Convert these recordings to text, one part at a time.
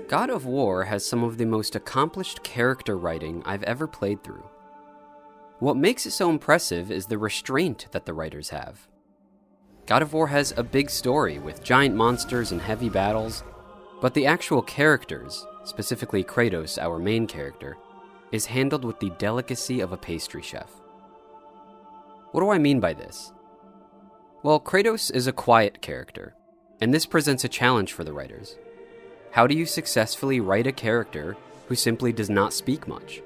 God of War has some of the most accomplished character writing I've ever played through. What makes it so impressive is the restraint that the writers have. God of War has a big story with giant monsters and heavy battles, but the actual characters, specifically Kratos, our main character, is handled with the delicacy of a pastry chef. What do I mean by this? Well, Kratos is a quiet character, and this presents a challenge for the writers. How do you successfully write a character who simply does not speak much?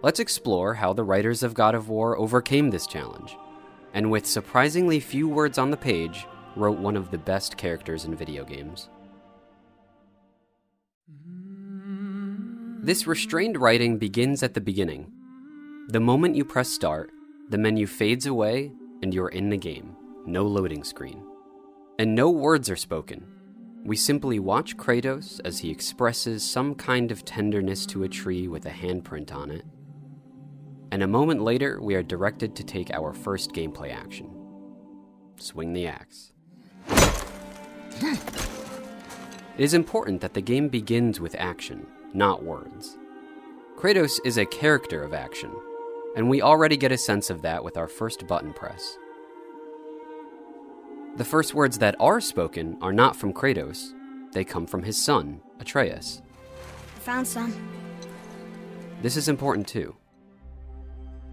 Let's explore how the writers of God of War overcame this challenge, and with surprisingly few words on the page, wrote one of the best characters in video games. This restrained writing begins at the beginning. The moment you press start, the menu fades away and you're in the game, no loading screen. And no words are spoken. We simply watch Kratos as he expresses some kind of tenderness to a tree with a handprint on it. And a moment later, we are directed to take our first gameplay action. Swing the axe. It is important that the game begins with action, not words. Kratos is a character of action, and we already get a sense of that with our first button press. The first words that are spoken are not from Kratos, they come from his son, Atreus. I found some. This is important too.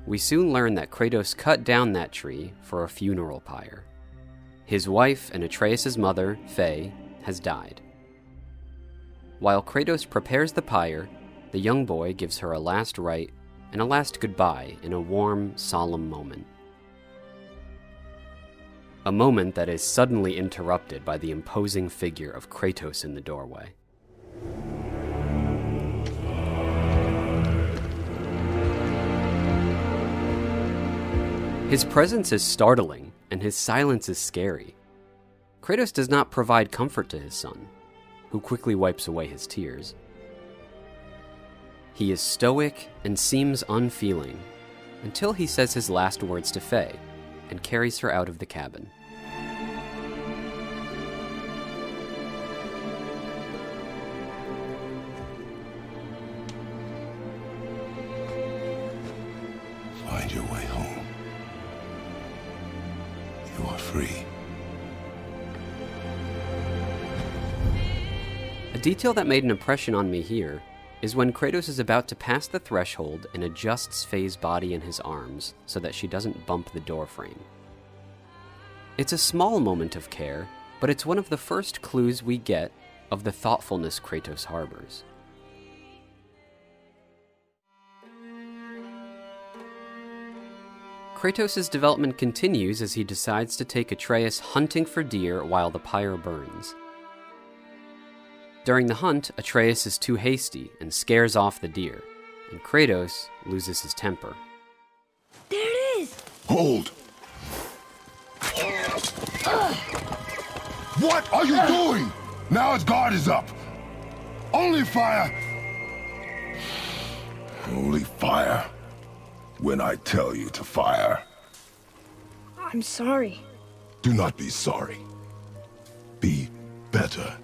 We soon learn that Kratos cut down that tree for a funeral pyre. His wife and Atreus' mother, Faye, has died. While Kratos prepares the pyre, the young boy gives her a last rite and a last goodbye in a warm, solemn moment. A moment that is suddenly interrupted by the imposing figure of Kratos in the doorway. His presence is startling, and his silence is scary. Kratos does not provide comfort to his son, who quickly wipes away his tears. He is stoic and seems unfeeling, until he says his last words to Faye, and carries her out of the cabin. Find your way home. You are free. A detail that made an impression on me here is when Kratos is about to pass the threshold and adjusts Faye's body in his arms so that she doesn't bump the door frame. It's a small moment of care, but it's one of the first clues we get of the thoughtfulness Kratos harbors. Kratos' development continues as he decides to take Atreus hunting for deer while the pyre burns. During the hunt, Atreus is too hasty and scares off the deer, and Kratos loses his temper. There it is! Hold! What are you doing? Now his guard is up. Only fire. Only fire. When I tell you to fire. I'm sorry. Do not be sorry. Be better.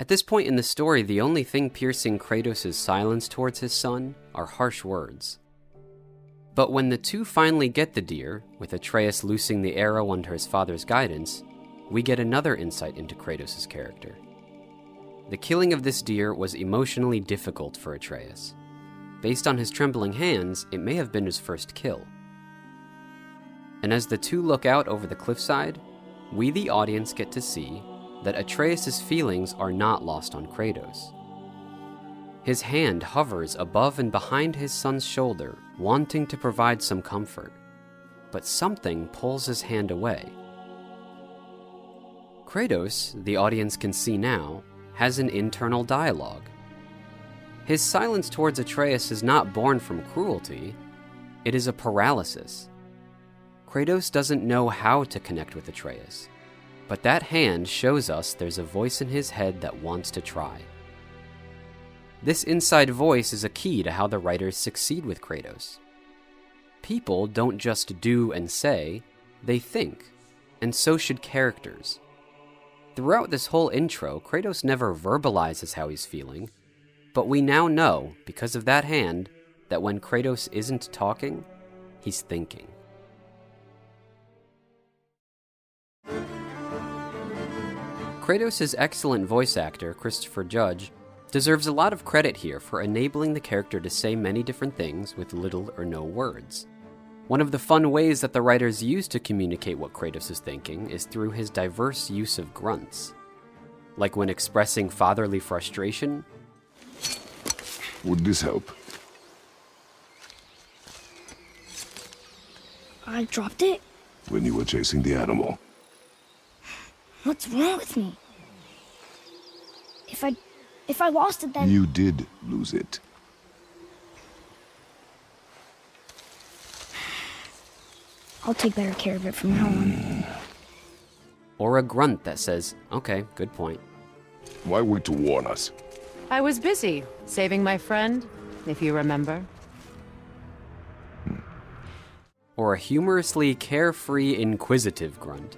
At this point in the story, the only thing piercing Kratos' silence towards his son are harsh words. But when the two finally get the deer, with Atreus loosing the arrow under his father's guidance, we get another insight into Kratos' character. The killing of this deer was emotionally difficult for Atreus. Based on his trembling hands, it may have been his first kill. And as the two look out over the cliffside, we the audience get to see that Atreus' feelings are not lost on Kratos. His hand hovers above and behind his son's shoulder, wanting to provide some comfort, but something pulls his hand away. Kratos, the audience can see now, has an internal dialogue. His silence towards Atreus is not born from cruelty, it is a paralysis. Kratos doesn't know how to connect with Atreus, but that hand shows us there's a voice in his head that wants to try. This inside voice is a key to how the writers succeed with Kratos. People don't just do and say, they think, and so should characters. Throughout this whole intro, Kratos never verbalizes how he's feeling, but we now know, because of that hand, that when Kratos isn't talking, he's thinking. Kratos' excellent voice actor, Christopher Judge, deserves a lot of credit here for enabling the character to say many different things with little or no words. One of the fun ways that the writers use to communicate what Kratos is thinking is through his diverse use of grunts. Like when expressing fatherly frustration. Would this help? I dropped it? When you were chasing the animal. What's wrong with me? If I lost it, then... You did lose it. I'll take better care of it from now on. Or a grunt that says, okay, good point. Why wait to warn us? I was busy, saving my friend, if you remember. Or a humorously carefree, inquisitive grunt.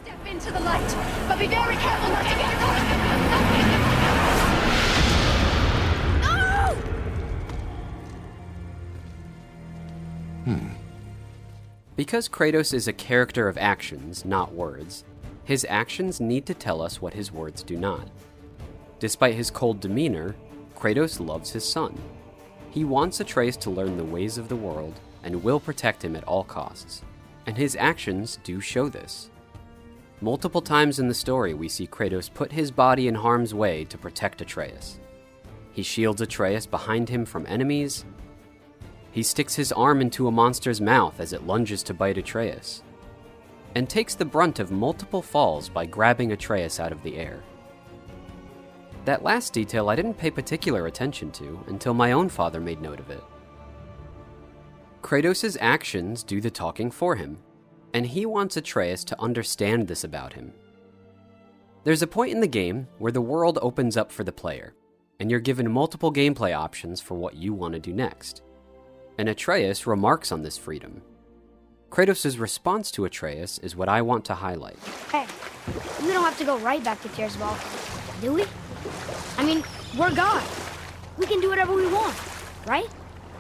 Step into the light, but be very careful not to get caught. No! Because Kratos is a character of actions, not words, his actions need to tell us what his words do not. Despite his cold demeanor, Kratos loves his son. He wants Atreus to learn the ways of the world and will protect him at all costs, and his actions do show this. Multiple times in the story, we see Kratos put his body in harm's way to protect Atreus. He shields Atreus behind him from enemies. He sticks his arm into a monster's mouth as it lunges to bite Atreus, and takes the brunt of multiple falls by grabbing Atreus out of the air. That last detail I didn't pay particular attention to until my own father made note of it. Kratos' actions do the talking for him, and he wants Atreus to understand this about him. There's a point in the game where the world opens up for the player, and you're given multiple gameplay options for what you want to do next. And Atreus remarks on this freedom. Kratos' response to Atreus is what I want to highlight. Hey, we don't have to go right back to Tearswell, do we? I mean, we're God. We can do whatever we want, right?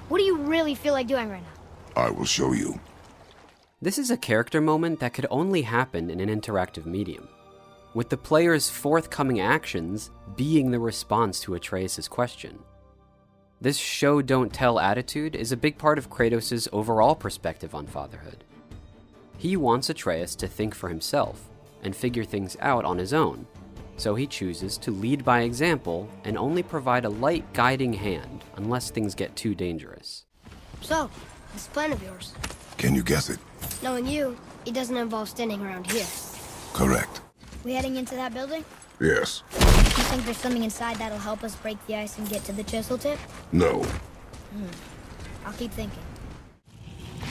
What do you really feel like doing right now? I will show you. This is a character moment that could only happen in an interactive medium, with the player's forthcoming actions being the response to Atreus' question. This show-don't-tell attitude is a big part of Kratos' overall perspective on fatherhood. He wants Atreus to think for himself and figure things out on his own, so he chooses to lead by example and only provide a light guiding hand unless things get too dangerous. So, this plan of yours. Can you guess it? Knowing you, it doesn't involve standing around here. Correct. We heading into that building? Yes. You think there's something inside that'll help us break the ice and get to the chisel tip? No. I'll keep thinking.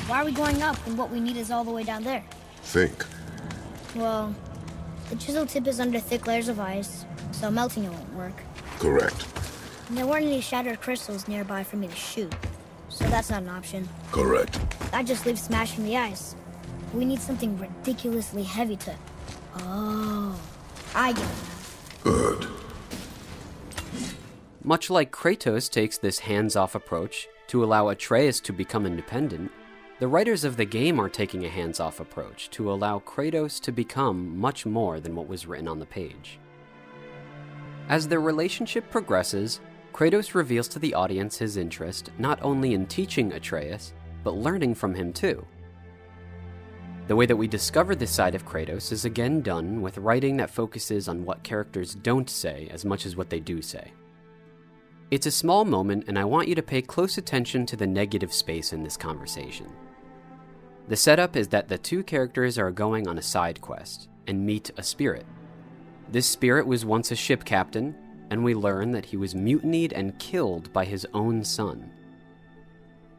Why are we going up when what we need is all the way down there? Think. Well, the chisel tip is under thick layers of ice, so melting it won't work. Correct. And there weren't any shattered crystals nearby for me to shoot, so that's not an option. Correct. That just leaves smashing the ice. We need something ridiculously heavy to... Oh, I get it now. Good. Much like Kratos takes this hands-off approach to allow Atreus to become independent, the writers of the game are taking a hands-off approach to allow Kratos to become much more than what was written on the page. As their relationship progresses, Kratos reveals to the audience his interest not only in teaching Atreus, but learning from him too. The way that we discover this side of Kratos is again done with writing that focuses on what characters don't say as much as what they do say. It's a small moment, and I want you to pay close attention to the negative space in this conversation. The setup is that the two characters are going on a side quest and meet a spirit. This spirit was once a ship captain, and we learn that he was mutinied and killed by his own son.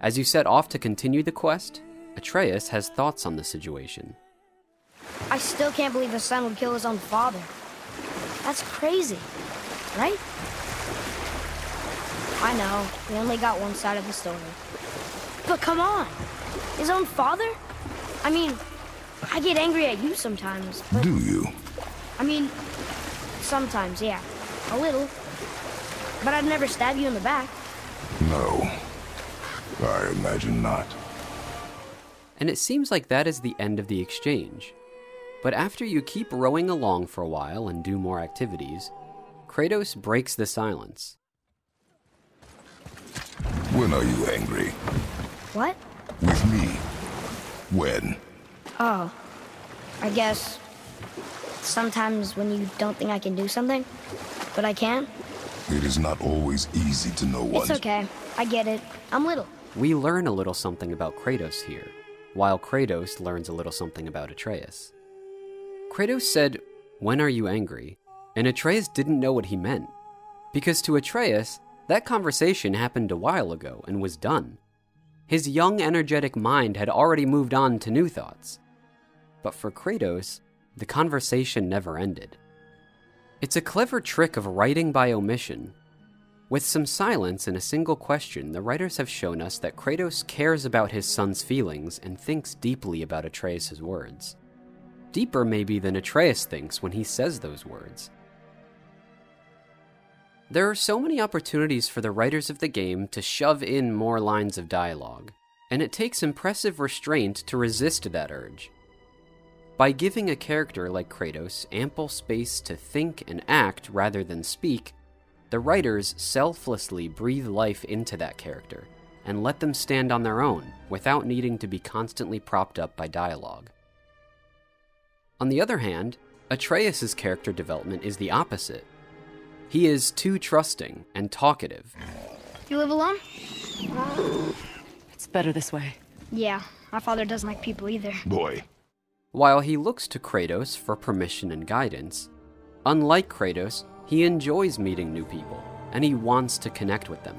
As you set off to continue the quest, Atreus has thoughts on the situation. I still can't believe a son would kill his own father. That's crazy, right? I know, we only got one side of the story. But come on, his own father? I mean, I get angry at you sometimes, but... Do you? I mean, sometimes, yeah. A little. But I'd never stab you in the back. No. I imagine not. And it seems like that is the end of the exchange. But after you keep rowing along for a while and do more activities, Kratos breaks the silence. When are you angry? What? With me. When? Oh. I guess... sometimes when you don't think I can do something, but I can. It is not always easy to know what. It's okay. I get it. I'm little. We learn a little something about Kratos here, while Kratos learns a little something about Atreus. Kratos said, "When are you angry?" And Atreus didn't know what he meant. Because to Atreus, that conversation happened a while ago and was done. His young, energetic mind had already moved on to new thoughts. But for Kratos, the conversation never ended. It's a clever trick of writing by omission. With some silence and a single question, the writers have shown us that Kratos cares about his son's feelings and thinks deeply about Atreus' words. Deeper maybe than Atreus thinks when he says those words. There are so many opportunities for the writers of the game to shove in more lines of dialogue, and it takes impressive restraint to resist that urge. By giving a character like Kratos ample space to think and act rather than speak, the writers selflessly breathe life into that character and let them stand on their own without needing to be constantly propped up by dialogue. On the other hand, Atreus' character development is the opposite. He is too trusting and talkative. You live alone? It's better this way. Yeah, my father doesn't like people either. Boy. While he looks to Kratos for permission and guidance, unlike Kratos, he enjoys meeting new people, and he wants to connect with them.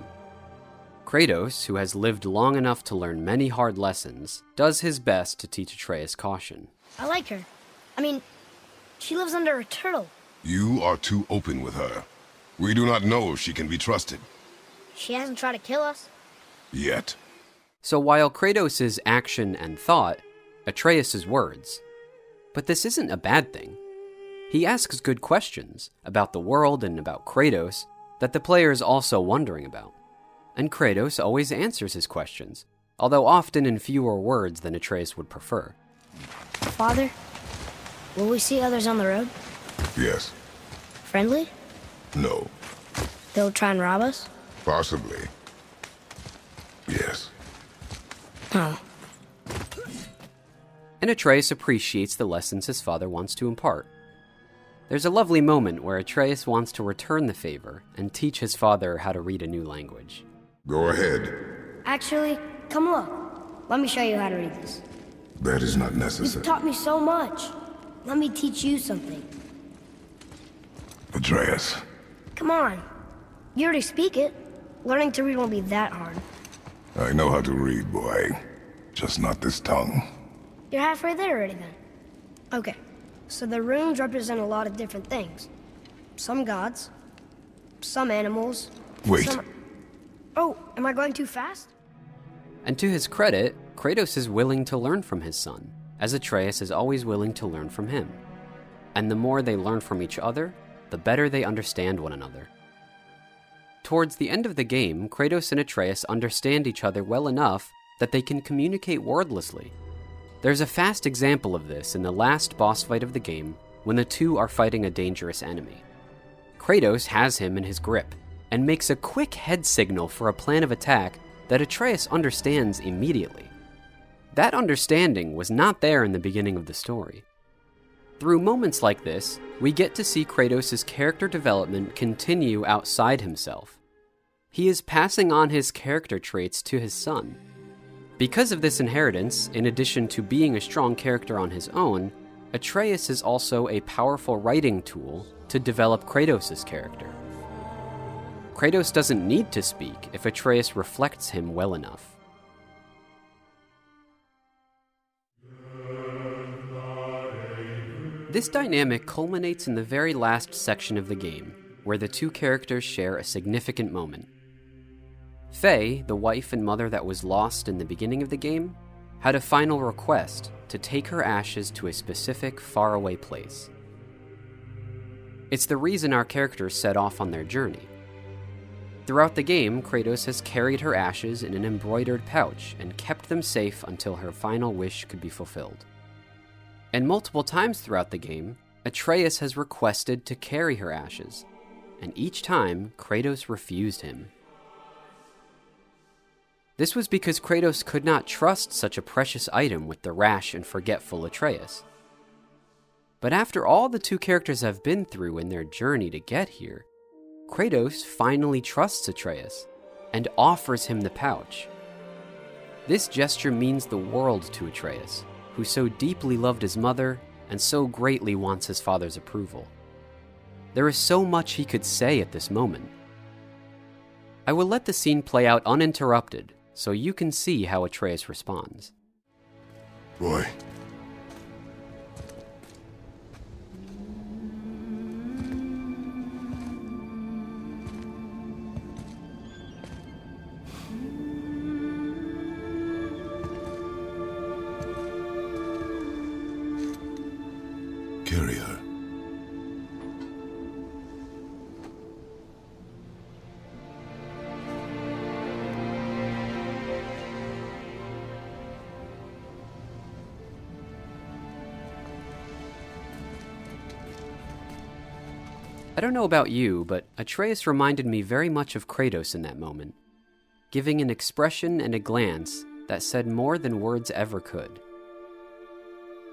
Kratos, who has lived long enough to learn many hard lessons, does his best to teach Atreus caution. I like her. I mean, she lives under a turtle. You are too open with her. We do not know if she can be trusted. She hasn't tried to kill us. Yet. So while Kratos is action and thought, Atreus is words. But this isn't a bad thing. He asks good questions about the world and about Kratos that the player is also wondering about. And Kratos always answers his questions, although often in fewer words than Atreus would prefer. Father, will we see others on the road? Yes. Friendly? No. They'll try and rob us? Possibly. Yes. Oh. And Atreus appreciates the lessons his father wants to impart. There's a lovely moment where Atreus wants to return the favor and teach his father how to read a new language. Go ahead. Actually, come look. Let me show you how to read this. That is not You've necessary. taught me so much. Let me teach you something. Atreus. Come on. You already speak it. Learning to read won't be that hard. I know how to read, boy. Just not this tongue. You're halfway there already then. Okay, so the runes represent a lot of different things. Some gods, some animals. Wait. Some... Oh, am I going too fast? And to his credit, Kratos is willing to learn from his son, as Atreus is always willing to learn from him. And the more they learn from each other, the better they understand one another. Towards the end of the game, Kratos and Atreus understand each other well enough that they can communicate wordlessly. There's a fast example of this in the last boss fight of the game, when the two are fighting a dangerous enemy. Kratos has him in his grip, and makes a quick head signal for a plan of attack that Atreus understands immediately. That understanding was not there in the beginning of the story. Through moments like this, we get to see Kratos' character development continue outside himself. He is passing on his character traits to his son. Because of this inheritance, in addition to being a strong character on his own, Atreus is also a powerful writing tool to develop Kratos' character. Kratos doesn't need to speak if Atreus reflects him well enough. This dynamic culminates in the very last section of the game, where the two characters share a significant moment. Faye, the wife and mother that was lost in the beginning of the game, had a final request to take her ashes to a specific, faraway place. It's the reason our characters set off on their journey. Throughout the game, Kratos has carried her ashes in an embroidered pouch and kept them safe until her final wish could be fulfilled. And multiple times throughout the game, Atreus has requested to carry her ashes, and each time, Kratos refused him. This was because Kratos could not trust such a precious item with the rash and forgetful Atreus. But after all the two characters have been through in their journey to get here, Kratos finally trusts Atreus and offers him the pouch. This gesture means the world to Atreus, who so deeply loved his mother and so greatly wants his father's approval. There is so much he could say at this moment. I will let the scene play out uninterrupted so you can see how Atreus responds. Boy. Carry her. I don't know about you, but Atreus reminded me very much of Kratos in that moment, giving an expression and a glance that said more than words ever could.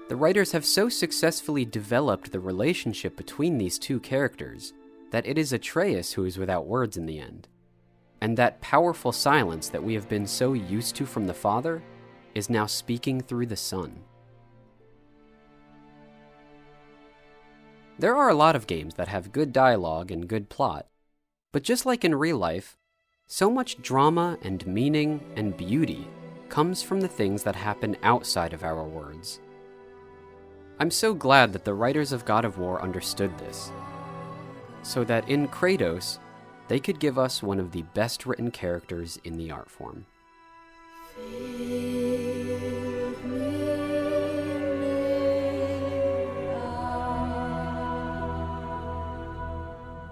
The writers have so successfully developed the relationship between these two characters that it is Atreus who is without words in the end. And that powerful silence that we have been so used to from the father is now speaking through the son. There are a lot of games that have good dialogue and good plot, but just like in real life, so much drama and meaning and beauty comes from the things that happen outside of our words. I'm so glad that the writers of God of War understood this, so that in Kratos, they could give us one of the best written characters in the art form.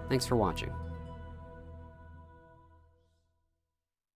Thanks for watching.